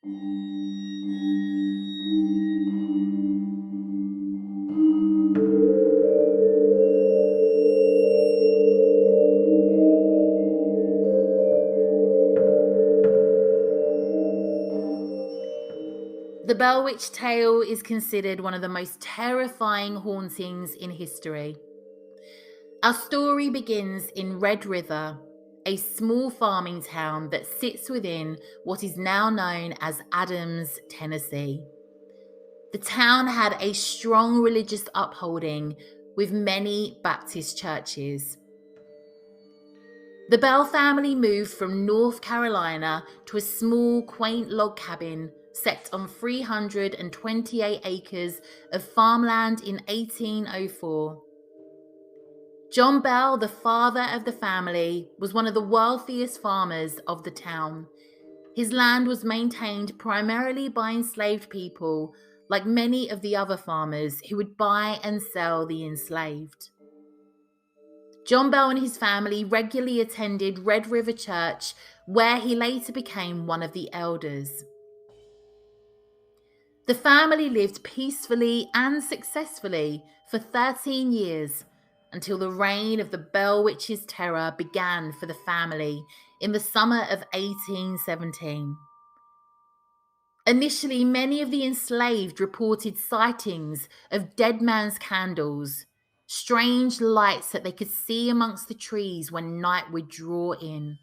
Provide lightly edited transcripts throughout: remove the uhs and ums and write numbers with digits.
The Bell Witch tale is considered one of the most terrifying hauntings in history. Our story begins in Red River, a small farming town that sits within what is now known as Adams, Tennessee. The town had a strong religious upholding with many Baptist churches. The Bell family moved from North Carolina to a small, quaint log cabin set on 328 acres of farmland in 1804. John Bell, the father of the family, was one of the wealthiest farmers of the town. His land was maintained primarily by enslaved people, like many of the other farmers who would buy and sell the enslaved. John Bell and his family regularly attended Red River Church, where he later became one of the elders. The family lived peacefully and successfully for 13 years until the reign of the Bell Witch's terror began for the family in the summer of 1817. Initially, many of the enslaved reported sightings of dead man's candles, strange lights that they could see amongst the trees when night would draw in.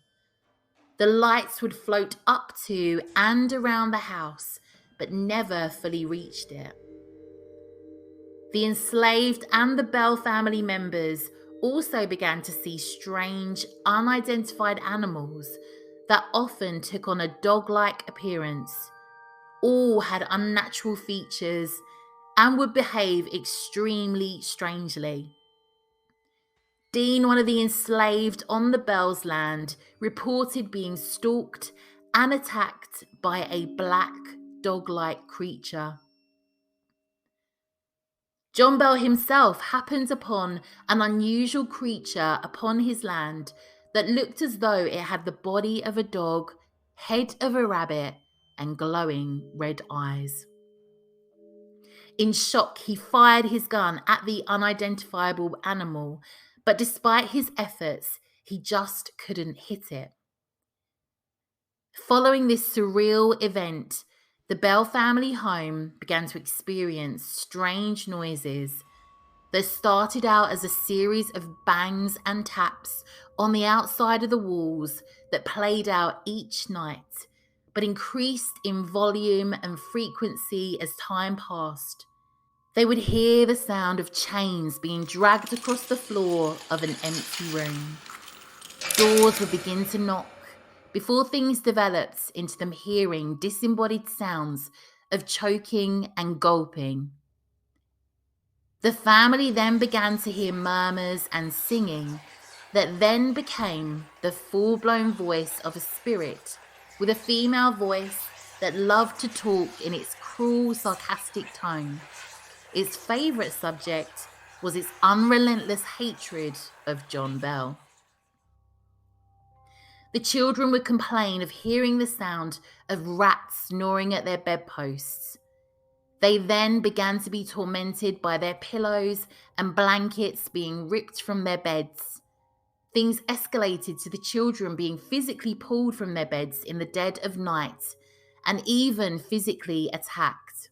The lights would float up to and around the house, but never fully reached it. The enslaved and the Bell family members also began to see strange, unidentified animals that often took on a dog-like appearance. All had unnatural features and would behave extremely strangely. Dean, one of the enslaved on the Bell's land, reported being stalked and attacked by a black dog-like creature. John Bell himself happened upon an unusual creature upon his land that looked as though it had the body of a dog, head of a rabbit, and glowing red eyes. In shock, he fired his gun at the unidentifiable animal, but despite his efforts, he just couldn't hit it. Following this surreal event, the Bell family home began to experience strange noises that started out as a series of bangs and taps on the outside of the walls that played out each night, but increased in volume and frequency as time passed. They would hear the sound of chains being dragged across the floor of an empty room. Doors would begin to knock before things developed into them hearing disembodied sounds of choking and gulping. The family then began to hear murmurs and singing that then became the full-blown voice of a spirit with a female voice that loved to talk in its cruel, sarcastic tone. Its favourite subject was its unrelentless hatred of John Bell. The children would complain of hearing the sound of rats gnawing at their bedposts. They then began to be tormented by their pillows and blankets being ripped from their beds. Things escalated to the children being physically pulled from their beds in the dead of night and even physically attacked.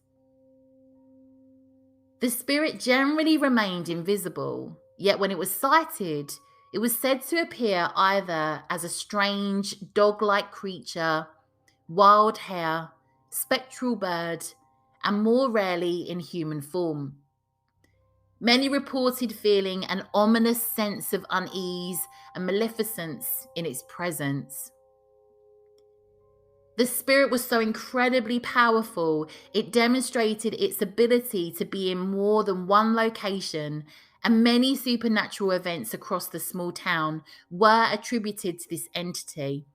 The spirit generally remained invisible, yet when it was sighted, it was said to appear either as a strange dog-like creature, wild hare, spectral bird, and more rarely in human form. Many reported feeling an ominous sense of unease and maleficence in its presence. The spirit was so incredibly powerful, it demonstrated its ability to be in more than one location, and many supernatural events across the small town were attributed to this entity.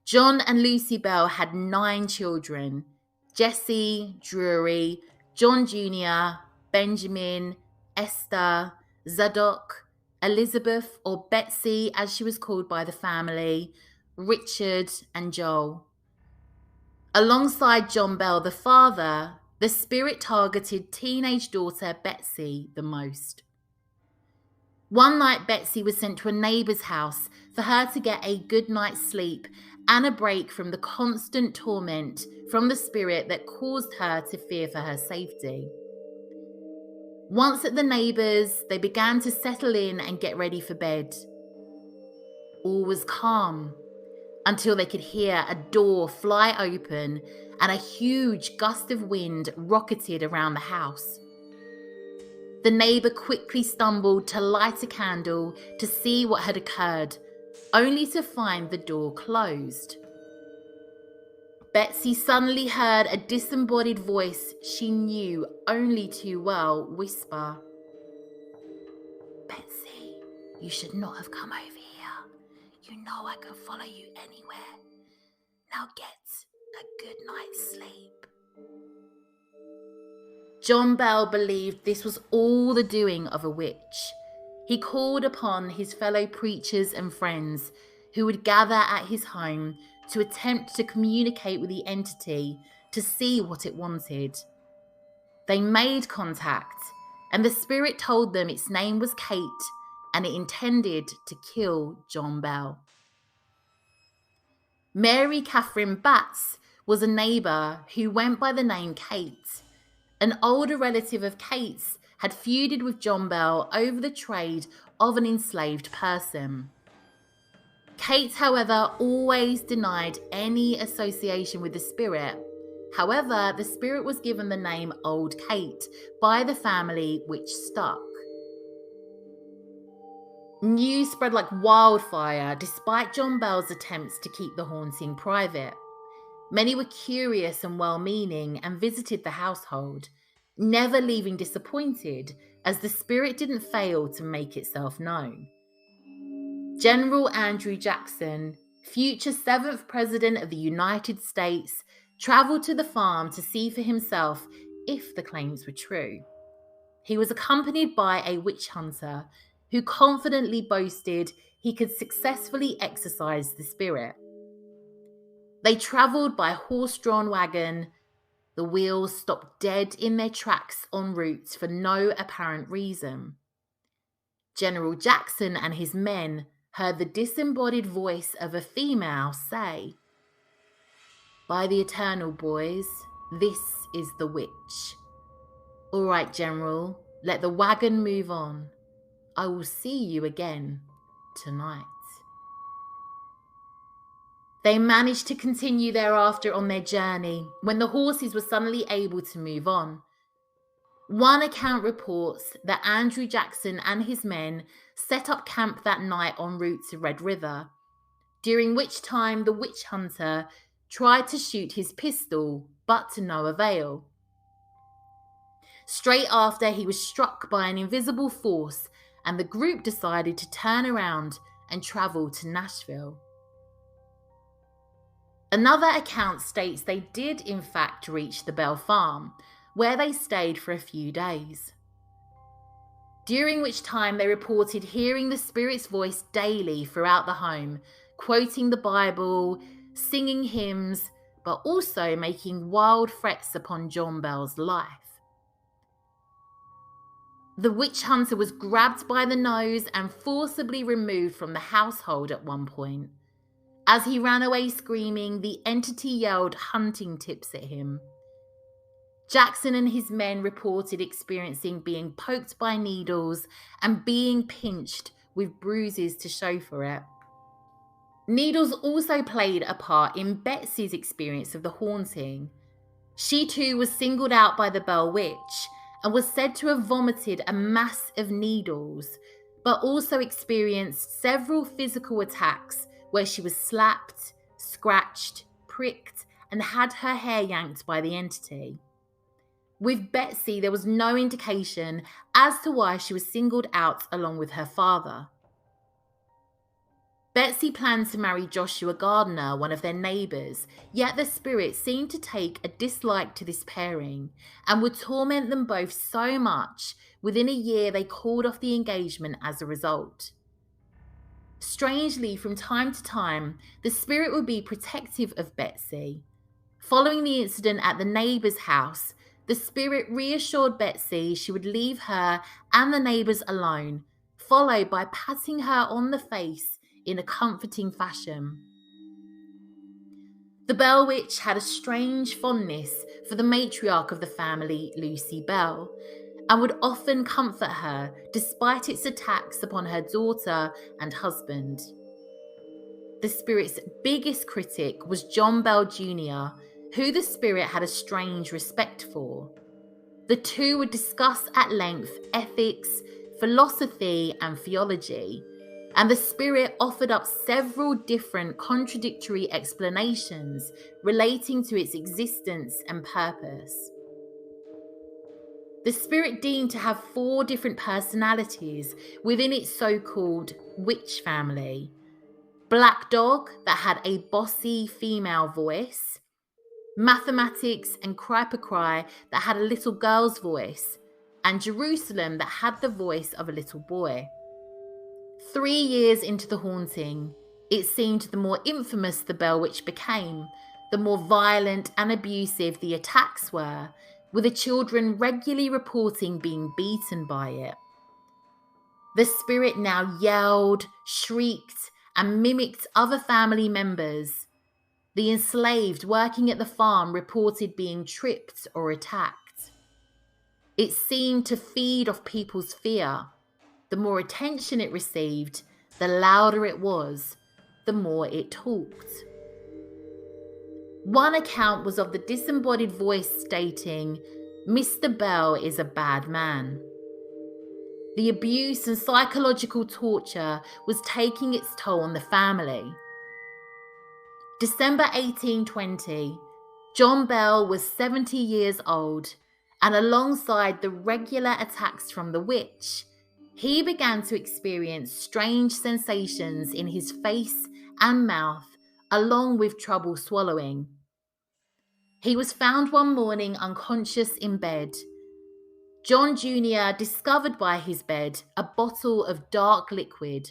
John and Lucy Bell had 9 children: Jesse, Drury, John Jr., Benjamin, Esther, Zadok, Elizabeth, or Betsy as she was called by the family, Richard, and Joel. Alongside John Bell, the father, the spirit targeted teenage daughter Betsy the most. One night, Betsy was sent to a neighbour's house for her to get a good night's sleep and a break from the constant torment from the spirit that caused her to fear for her safety. Once at the neighbours, they began to settle in and get ready for bed. All was calm until they could hear a door fly open and a huge gust of wind rocketed around the house. The neighbour quickly stumbled to light a candle to see what had occurred, only to find the door closed. Betsy suddenly heard a disembodied voice she knew only too well whisper, "Betsy, you should not have come over here. You know I can follow you anywhere. Now get a good night's sleep." John Bell believed this was all the doing of a witch. He called upon his fellow preachers and friends who would gather at his home to attempt to communicate with the entity to see what it wanted. They made contact, and the spirit told them its name was Kate and it intended to kill John Bell. Mary Catherine Batts was a neighbour who went by the name Kate. An older relative of Kate's had feuded with John Bell over the trade of an enslaved person. Kate, however, always denied any association with the spirit. However, the spirit was given the name Old Kate by the family, which stuck. News spread like wildfire despite John Bell's attempts to keep the haunting private. Many were curious and well-meaning and visited the household, never leaving disappointed as the spirit didn't fail to make itself known. General Andrew Jackson, future 7th President of the United States, travelled to the farm to see for himself if the claims were true. He was accompanied by a witch hunter who confidently boasted he could successfully exorcise the spirit. They travelled by horse-drawn wagon. The wheels stopped dead in their tracks en route for no apparent reason. General Jackson and his men heard the disembodied voice of a female say, "By the eternal, boys, this is the witch. All right, General, let the wagon move on. I will see you again tonight." They managed to continue thereafter on their journey when the horses were suddenly able to move on. One account reports that Andrew Jackson and his men set up camp that night en route to Red River, during which time the witch hunter tried to shoot his pistol, but to no avail. Straight after, he was struck by an invisible force, and the group decided to turn around and travel to Nashville. Another account states they did in fact reach the Bell Farm, where they stayed for a few days, during which time they reported hearing the spirit's voice daily throughout the home, quoting the Bible, singing hymns, but also making wild threats upon John Bell's life. The witch hunter was grabbed by the nose and forcibly removed from the household at one point. As he ran away screaming, the entity yelled hunting tips at him. Jackson and his men reported experiencing being poked by needles and being pinched with bruises to show for it. Needles also played a part in Betsy's experience of the haunting. She too was singled out by the Bell Witch and was said to have vomited a mass of needles, but also experienced several physical attacks where she was slapped, scratched, pricked, and had her hair yanked by the entity. With Betsy, there was no indication as to why she was singled out along with her father. Betsy planned to marry Joshua Gardner, one of their neighbours, yet the spirit seemed to take a dislike to this pairing and would torment them both so much, within a year they called off the engagement as a result. Strangely, from time to time, the spirit would be protective of Betsy. Following the incident at the neighbour's house, the spirit reassured Betsy she would leave her and the neighbours alone, followed by patting her on the face in a comforting fashion. The Bell Witch had a strange fondness for the matriarch of the family, Lucy Bell, and would often comfort her despite its attacks upon her daughter and husband. The spirit's biggest critic was John Bell Jr., who the spirit had a strange respect for. The two would discuss at length ethics, philosophy, and theology, and the spirit offered up several different contradictory explanations relating to its existence and purpose. The spirit deemed to have 4 different personalities within its so-called witch family. Black Dog, that had a bossy female voice. Mathematics and Cry, that had a little girl's voice. And Jerusalem, that had the voice of a little boy. 3 years into the haunting, it seemed the more infamous the Bell Witch became, the more violent and abusive the attacks were, with the children regularly reporting being beaten by it. The spirit now yelled, shrieked, and mimicked other family members. The enslaved working at the farm reported being tripped or attacked. It seemed to feed off people's fear. The more attention it received, the louder it was, the more it talked. One account was of the disembodied voice stating, "Mr. Bell is a bad man." The abuse and psychological torture was taking its toll on the family. December 1820, John Bell was 70 years old, and alongside the regular attacks from the witch, he began to experience strange sensations in his face and mouth, along with trouble swallowing. He was found one morning unconscious in bed. John Jr. discovered by his bed a bottle of dark liquid.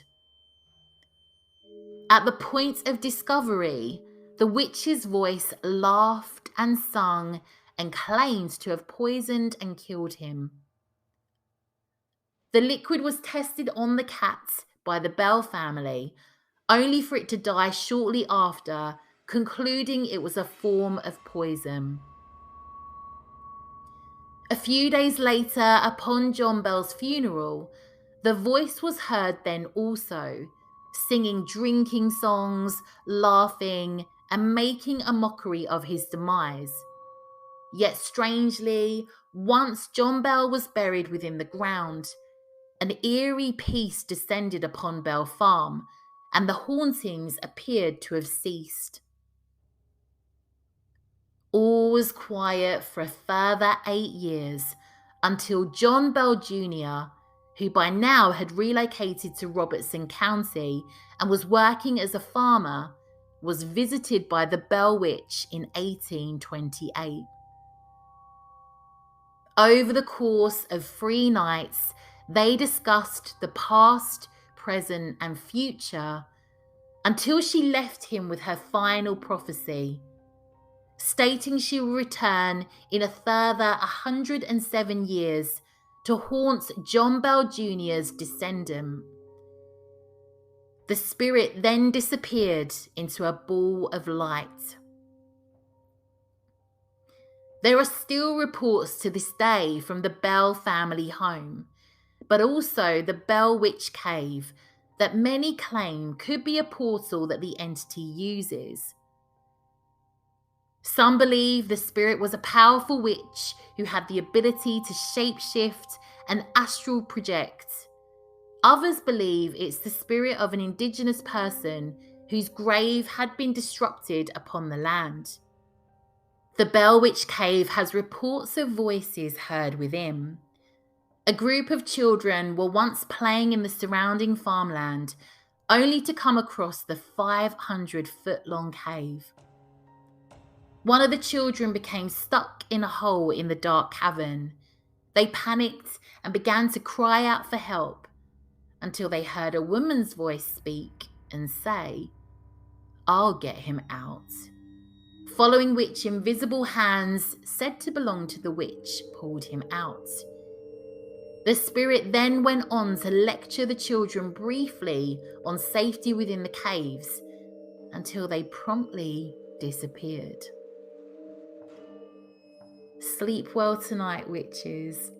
At the point of discovery, the witch's voice laughed and sung and claimed to have poisoned and killed him. The liquid was tested on the cat by the Bell family, only for it to die shortly after, concluding it was a form of poison. A few days later, upon John Bell's funeral, the voice was heard then also, singing drinking songs, laughing, and making a mockery of his demise. Yet strangely, once John Bell was buried within the ground, an eerie peace descended upon Bell Farm, and the hauntings appeared to have ceased. All was quiet for a further 8 years, until John Bell Jr., who by now had relocated to Robertson County and was working as a farmer, was visited by the Bell Witch in 1828. Over the course of 3 nights, they discussed the past, present, and future until she left him with her final prophecy, stating she will return in a further 107 years to haunt John Bell Jr.'s descendant. The spirit then disappeared into a ball of light. There are still reports to this day from the Bell family home, but also the Bell Witch Cave, that many claim could be a portal that the entity uses. Some believe the spirit was a powerful witch who had the ability to shapeshift and astral project. Others believe it's the spirit of an indigenous person whose grave had been disrupted upon the land. The Bell Witch Cave has reports of voices heard within. A group of children were once playing in the surrounding farmland, only to come across the 500-foot-long cave. One of the children became stuck in a hole in the dark cavern. They panicked and began to cry out for help until they heard a woman's voice speak and say, "I'll get him out." following which invisible hands said to belong to the witch pulled him out. The spirit then went on to lecture the children briefly on safety within the caves until they promptly disappeared. Sleep well tonight, witches.